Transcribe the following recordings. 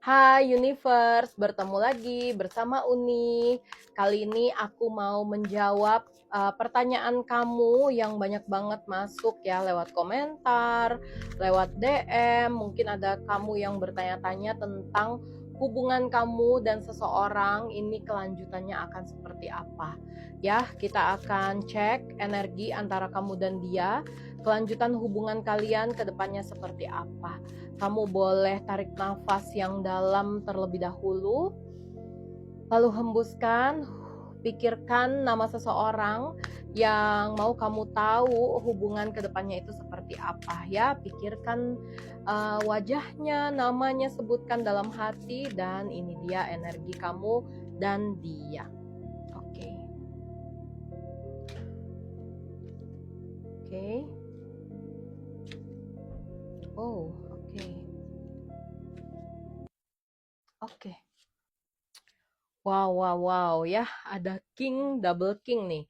Hai Universe, bertemu lagi bersama Uni. Kali ini aku mau menjawab pertanyaan kamu yang banyak banget masuk ya lewat komentar, lewat DM. Mungkin ada kamu yang bertanya-tanya tentang hubungan kamu dan seseorang ini kelanjutannya akan seperti apa. Ya, kita akan cek energi antara kamu dan dia, kelanjutan hubungan kalian ke depannya seperti apa. Kamu boleh tarik nafas yang dalam terlebih dahulu, lalu hembuskan, pikirkan nama seseorang yang mau kamu tahu hubungan kedepannya itu seperti apa ya. Pikirkan wajahnya, namanya, sebutkan dalam hati, dan ini dia energi kamu dan dia. Oke. Oke. Oh, oke. Oke. Wow ya, ada King, double King nih.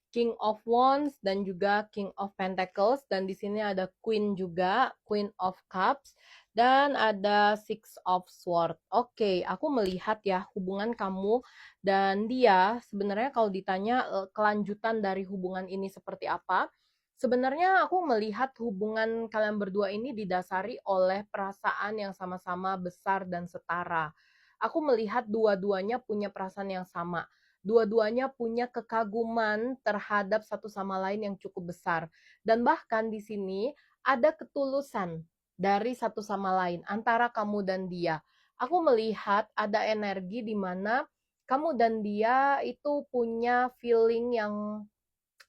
King of Wands dan juga King of Pentacles, dan di sini ada Queen juga, Queen of Cups, dan ada Six of Swords. Oke, aku melihat ya hubungan kamu dan dia sebenarnya kalau ditanya kelanjutan dari hubungan ini seperti apa, sebenarnya aku melihat hubungan kalian berdua ini didasari oleh perasaan yang sama-sama besar dan setara. Aku melihat dua-duanya punya perasaan yang sama. Dua-duanya punya kekaguman terhadap satu sama lain yang cukup besar. Dan bahkan di sini ada ketulusan dari satu sama lain antara kamu dan dia. Aku melihat ada energi di mana kamu dan dia itu punya feeling yang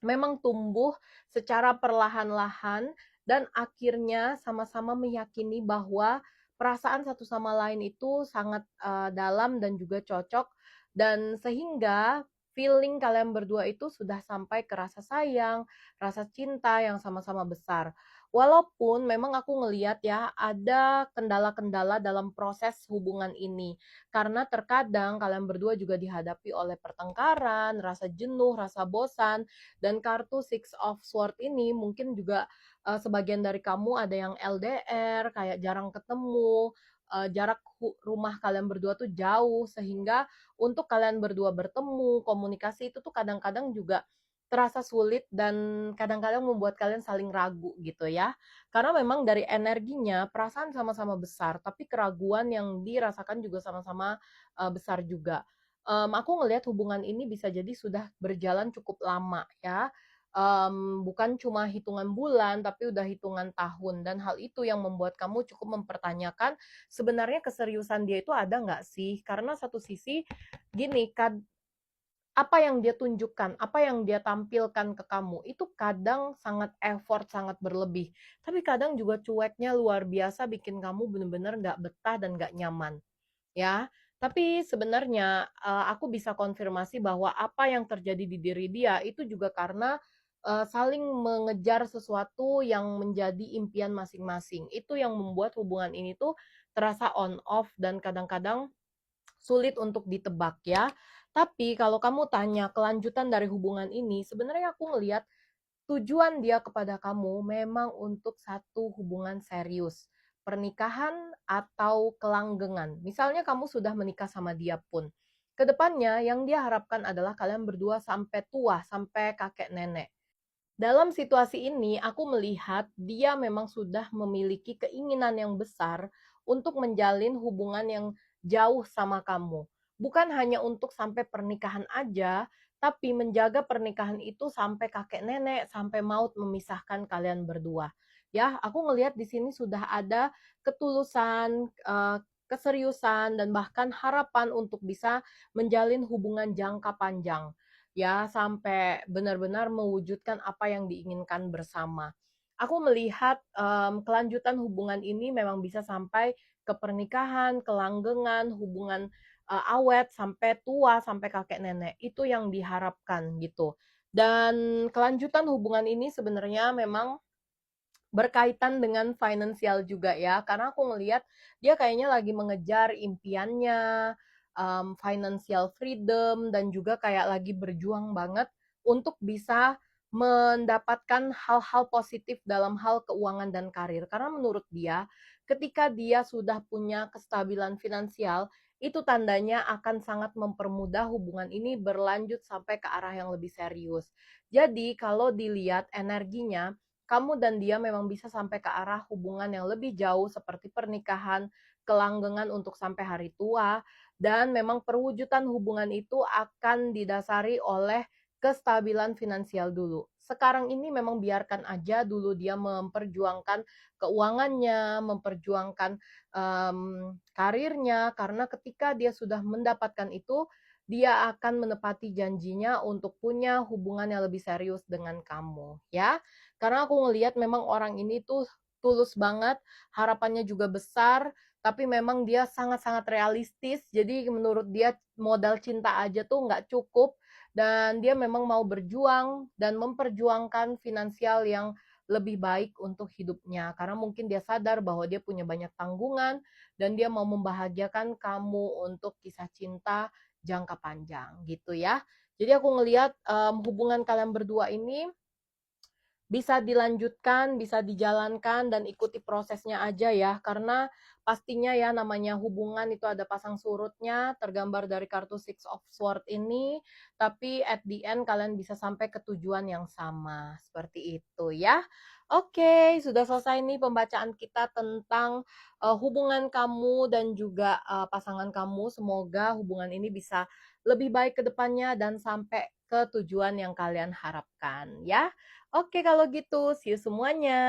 memang tumbuh secara perlahan-lahan dan akhirnya sama-sama meyakini bahwa perasaan satu sama lain itu sangat dalam dan juga cocok, dan sehingga feeling kalian berdua itu sudah sampai ke rasa sayang, rasa cinta yang sama-sama besar. Walaupun memang aku ngeliat ya ada kendala-kendala dalam proses hubungan ini. Karena terkadang kalian berdua juga dihadapi oleh pertengkaran, rasa jenuh, rasa bosan, dan kartu Six of Swords ini mungkin juga sebagian dari kamu ada yang LDR, kayak jarang ketemu, jarak rumah kalian berdua tuh jauh, sehingga untuk kalian berdua bertemu, komunikasi itu tuh kadang-kadang juga terasa sulit dan kadang-kadang membuat kalian saling ragu gitu ya. Karena memang dari energinya perasaan sama-sama besar, tapi keraguan yang dirasakan juga sama-sama besar juga. Aku ngelihat hubungan ini bisa jadi sudah berjalan cukup lama ya. Bukan cuma hitungan bulan, tapi udah hitungan tahun. Dan hal itu yang membuat kamu cukup mempertanyakan sebenarnya keseriusan dia itu ada nggak sih? Karena satu sisi gini, apa yang dia tunjukkan, apa yang dia tampilkan ke kamu, itu kadang sangat effort, sangat berlebih. Tapi kadang juga cueknya luar biasa, bikin kamu bener-bener nggak betah dan nggak nyaman. Ya, tapi sebenarnya aku bisa konfirmasi bahwa apa yang terjadi di diri dia itu juga karena saling mengejar sesuatu yang menjadi impian masing-masing. Itu yang membuat hubungan ini tuh terasa on off dan kadang-kadang sulit untuk ditebak ya. Tapi kalau kamu tanya kelanjutan dari hubungan ini, sebenarnya aku ngelihat tujuan dia kepada kamu memang untuk satu hubungan serius, pernikahan atau kelanggengan. Misalnya kamu sudah menikah sama dia pun, kedepannya yang dia harapkan adalah kalian berdua sampai tua, sampai kakek nenek. Dalam situasi ini, aku melihat dia memang sudah memiliki keinginan yang besar untuk menjalin hubungan yang jauh sama kamu. Bukan hanya untuk sampai pernikahan aja, tapi menjaga pernikahan itu sampai kakek nenek, sampai maut memisahkan kalian berdua. Ya, aku ngelihat di sini sudah ada ketulusan, keseriusan, dan bahkan harapan untuk bisa menjalin hubungan jangka panjang ya, sampai benar-benar mewujudkan apa yang diinginkan bersama. Aku melihat kelanjutan hubungan ini memang bisa sampai ke pernikahan, kelanggengan, hubungan awet sampai tua, sampai kakek nenek. Itu yang diharapkan gitu. Dan kelanjutan hubungan ini sebenarnya memang berkaitan dengan finansial juga ya, karena aku ngelihat dia kayaknya lagi mengejar impiannya, financial freedom, dan juga kayak lagi berjuang banget untuk bisa mendapatkan hal-hal positif dalam hal keuangan dan karir. Karena menurut dia, ketika dia sudah punya kestabilan finansial, itu tandanya akan sangat mempermudah hubungan ini berlanjut sampai ke arah yang lebih serius. Jadi kalau dilihat energinya, kamu dan dia memang bisa sampai ke arah hubungan yang lebih jauh seperti pernikahan, kelanggengan untuk sampai hari tua, dan memang perwujudan hubungan itu akan didasari oleh kestabilan finansial dulu. Sekarang ini memang biarkan aja dulu dia memperjuangkan keuangannya, memperjuangkan karirnya, karena ketika dia sudah mendapatkan itu, dia akan menepati janjinya untuk punya hubungan yang lebih serius dengan kamu, ya. Karena aku ngelihat memang orang ini tuh tulus banget, harapannya juga besar, tapi memang dia sangat-sangat realistis. Jadi menurut dia modal cinta aja tuh nggak cukup, dan dia memang mau berjuang dan memperjuangkan finansial yang lebih baik untuk hidupnya, karena mungkin dia sadar bahwa dia punya banyak tanggungan dan dia mau membahagiakan kamu untuk kisah cinta jangka panjang gitu ya. Jadi aku ngelihat hubungan kalian berdua ini bisa dilanjutkan, bisa dijalankan, dan ikuti prosesnya aja ya, karena pastinya ya namanya hubungan itu ada pasang surutnya, tergambar dari kartu Six of Swords ini, tapi at the end kalian bisa sampai ke tujuan yang sama, seperti itu ya. Oke, sudah selesai nih pembacaan kita tentang hubungan kamu dan juga pasangan kamu. Semoga hubungan ini bisa lebih baik ke depannya dan sampai ke tujuan yang kalian harapkan ya. Oke kalau gitu, see you semuanya.